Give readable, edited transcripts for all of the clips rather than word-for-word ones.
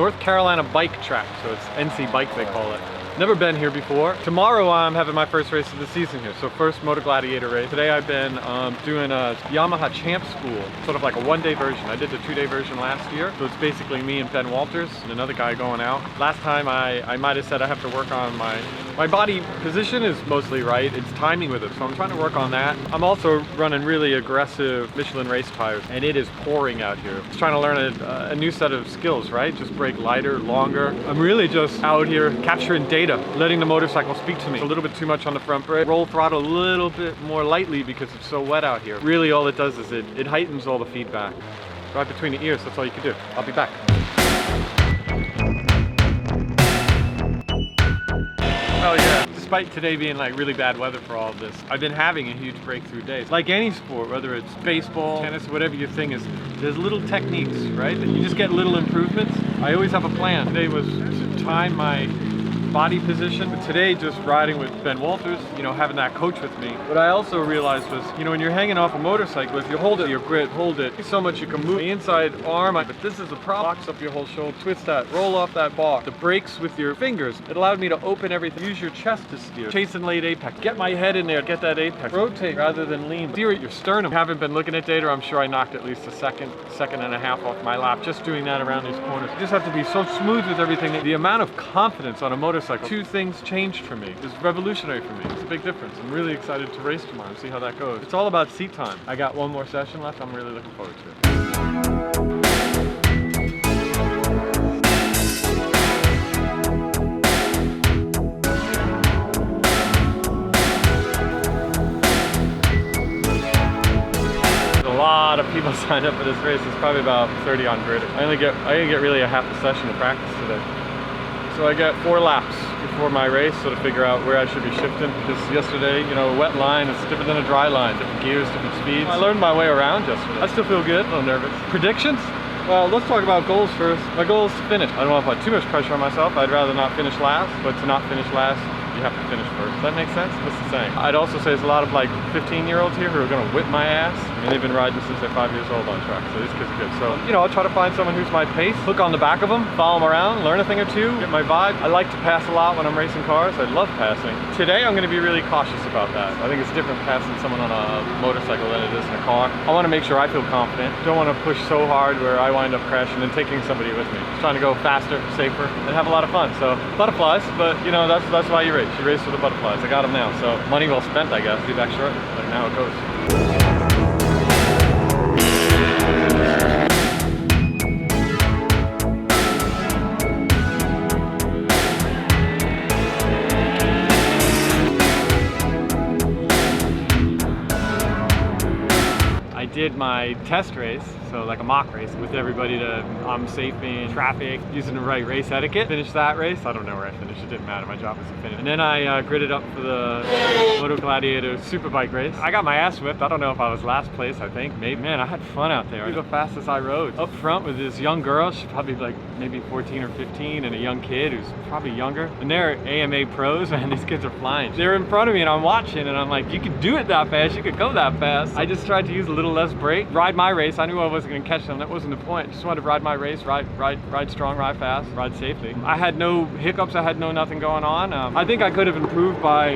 North Carolina bike track, so it's NCBIKE they call it. Never been here before. Tomorrow I'm having my first race of the season here, so first Moto Gladiator race. Today I've been doing a Yamaha Champ School, sort of like a one-day version. I did the two-day version last year, so it's basically me and Ben Walters and another guy going out. Last time I might have said I have to work on my body position is mostly right. It's timing with it, so I'm trying to work on that. I'm also running really aggressive Michelin race tires, and it is pouring out here. Just trying to learn a new set of skills, right? Just brake lighter, longer. I'm really just out here capturing data, letting the motorcycle speak to me. It's a little bit too much on the front brake. Roll throttle a little bit more lightly because it's so wet out here. Really all it does is it heightens all the feedback. Right between the ears, that's all you can do. I'll be back. Oh yeah, despite today being like really bad weather for all of this, I've been having a huge breakthrough day. Like any sport, whether it's baseball, tennis, whatever your thing is, there's little techniques, right? That you just get little improvements. I always have a plan. Today was to time my body position, but today just riding with Ben Walters, you know, having that coach with me. What I also realized was, you know, when you're hanging off a motorcycle, if you hold it, your grip, hold it, so much you can move the inside arm, but this is the problem. Locks up your whole shoulder, twist that, roll off that bar. The brakes with your fingers, it allowed me to open everything, use your chest to steer, chasing late apex, get my head in there, get that apex, rotate rather than lean, steer at your sternum. I haven't been looking at data, I'm sure I knocked at least a second and a half off my lap just doing that around these corners. You just have to be so smooth with everything. The amount of confidence on a motorcycle, two things changed for me. It's revolutionary for me. It's a big difference. I'm really excited to race tomorrow and see how that goes. It's all about seat time. I got one more session left. I'm really looking forward to it. A lot of people signed up for this race. It's probably about 30 on grid. I only get really a half a session of practice today. So I get 4 laps before my race, so to figure out where I should be shifting. Because yesterday, you know, a wet line is different than a dry line, different gears, different speeds. I learned my way around yesterday. I still feel good, a little nervous. Predictions? Well, let's talk about goals first. My goal is to finish. I don't want to put too much pressure on myself. I'd rather not finish last, but to not finish last, you have to finish first. Does that make sense? What's the saying? I'd also say there's a lot of like 15-year-olds here who are going to whip my ass. I mean, they've been riding since they're 5 years old on track, so these kids are good. So, you know, I'll try to find someone who's my pace, hook on the back of them, follow them around, learn a thing or two, get my vibe. I like to pass a lot when I'm racing cars. I love passing. Today, I'm going to be really cautious about that. I think it's different passing someone on a motorcycle than it is in a car. I want to make sure I feel confident. Don't want to push so hard where I wind up crashing and taking somebody with me. Just trying to go faster, safer, and have a lot of fun. So, butterflies, but you know, that's why you race. You race for the butterflies. I got them now, so money well spent, I guess. Be back shortly, but now it goes. I did my test race, so like a mock race with everybody I'm safe in traffic, using the right race etiquette. Finished that race. I don't know where I finished, it didn't matter, my job was to finish. And then I gridded up for the Moto Gladiator Superbike race. I got my ass whipped. I don't know if I was last place, I think. Maybe. Man, I had fun out there. I was the fastest I rode. Up front with this young girl, she's probably like maybe 14 or 15, and a young kid who's probably younger. And they're AMA pros, man, these kids are flying. They're in front of me and I'm watching and I'm like, you could do it that fast, you could go that fast. I just tried to use a little less brake, ride my race. I knew I wasn't gonna catch them, that wasn't the point. Just wanted to ride my race, ride strong, ride fast, ride safely. I had no hiccups, I had nothing going on. I think I could have improved by,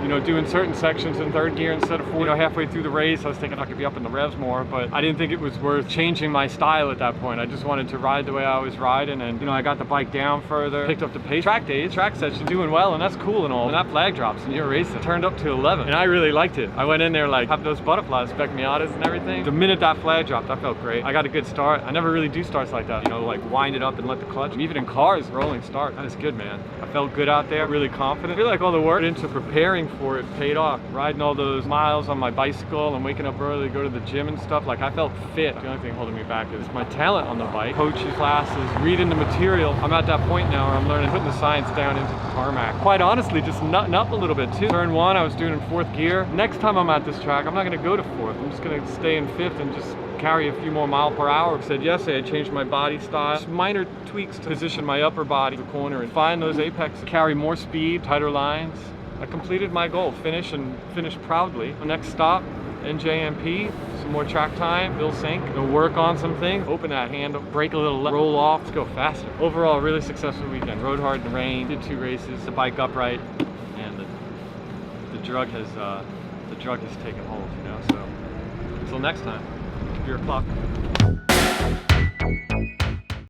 you know, doing certain sections in third gear instead of fourth. You know, halfway through the race, I was thinking I could be up in the revs more, but I didn't think it was worth changing my style at that point. I just wanted to ride the way I was riding, and you know, I got the bike down further, picked up the pace. Track days, track session, doing well, and that's cool and all. And that flag drops and you're racing. Turned up to 11, and I really liked it. I went in there like, have those butterflies, spec Miatas and everything. The minute that flag dropped, I felt great. I got a good start. I never really do starts like that, you know, like wind it up and let the clutch. Even in cars, rolling start, that is good, man. I felt good out there, really confident. I feel like all the work into preparing for it paid off. Riding all those miles on my bicycle and waking up early to go to the gym and stuff, like I felt fit. The only thing holding me back is my talent on the bike. Coaching classes, reading the material. I'm at that point now where I'm learning, putting the science down into the tarmac. Quite honestly, just nutting up a little bit too. Turn 1, I was doing in 4th gear. Next time I'm at this track, I'm not gonna go to 4th. I'm just gonna stay in 5th and just carry a few more mile per hour. I said yesterday I changed my body style. Just minor tweaks to position my upper body in the corner and find those apex, carry more speed, tighter lines. I completed my goal, finish proudly. The next stop, NJMP, some more track time, fill sync, go work on some things, open that hand, brake a little, roll off, let's go faster. Overall, really successful weekend. Rode hard in the rain, did 2 races, the bike upright, and the drug has taken hold, you know. So until next time, keep your clock.